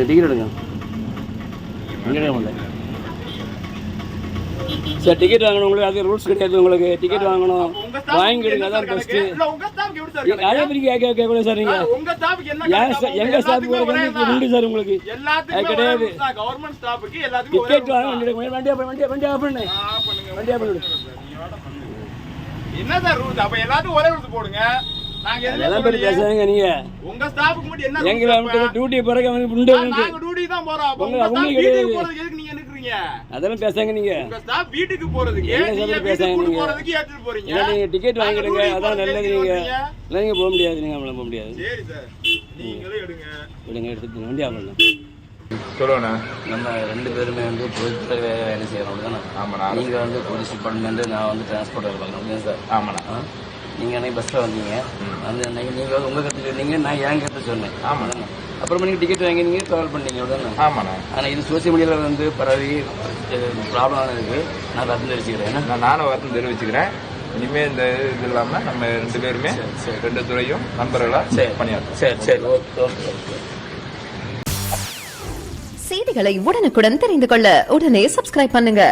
Ticket எடுங்க. Sir ticket வாங்கணும் உங்களுக்கு, அது ரூல்ஸ் கிடையாது. உங்களுக்கு டிக்கெட் வாங்கணும், வாங்கிடுங்க, அதான் பெஸ்ட்டு. அதே மாதிரி கேட்கக்கூடாது சார். நீங்கள் எங்கள் ஸ்டாஃபுக்கு உண்டு சார் உங்களுக்கு, அது கிடையாது. டிக்கெட் வாங்க, வண்டி ஆஃப் பண்ணு, வண்டி ஆஃப் பண்ணு. என்ன சார் ரூல்ஸ்? அப்ப எல்லாத்துக்கும் ஒரே ரூல்ஸ் போடுங்க. நாங்க எல்லாம் பேர் பேசுறாங்க. நீங்க உங்க ஸ்டாஃப்க்கு மட்டும் என்ன எங்க டியூட்டி பிறகு வந்து உண்டு. நாங்க டியூட்டி தான் போறோம். உங்க ஸ்டாஃப் வீட்டுக்கு போறதுக்கு எதுக்கு நீங்க நிக்கிறீங்க? அதெல்லாம் பேசுங்க. நீங்க உங்க ஸ்டாஃப் வீட்டுக்கு போறதுக்கு நீங்க பேசுங்க. நீங்க போறதுக்கு ஏத்திட்டு போறீங்க. நீங்க டிக்கெட் வாங்கிடுங்க, அதான் நல்லது. நீங்க நீங்க போக முடியாது, நீங்க போக முடியாது. சரி சார், நீங்களே எடுங்க. எடுத்துட்டு வண்டி ஆஃப் பண்ணு. சொல்லுண்ணா. நம்ம 2 பேருமே வந்து பொதுத்துறை வேலை செய்யறோம் தானே? ஆமாண்ணா. நீங்க வந்து போலீஸ் டிபார்ட்மெண்ட், நான் வந்து டிரான்ஸ்போர்ட் பார்க்கணும் சார். ஆமாண்ணா. நீங்கள் அன்றைக்கி பஸ்ஸில் வந்தீங்க, அந்த அன்றைக்கி நீங்கள் உங்கள் கருத்து சொன்னீங்க, நான் என் கருத்து சொன்னேன். ஆமாண்ணா. அப்புறமா நீங்கள் டிக்கெட் வாங்கி நீங்கள் ட்ராவல் பண்ணீங்க உடனே. ஆமாண்ணா. ஆனால் இது சோசியல் மீடியாவில் வந்து பரவி ப்ராப்ளம் இருக்குது. நான் வருத்தம் தெரிவிச்சுக்கிறேன். நானும் வருத்தம் தெரிவிச்சுக்கிறேன். இனிமேல் இந்த இது இல்லாமல் நம்ம 2 பேருமே 2 துறையும் நண்பர்களாக பணியாற்றும். சரி ஓகே. செய்திகளை உடனுக்குடன் தெரிந்து கொள்ள உடனே சப்ஸ்கிரைப் பண்ணுங்க.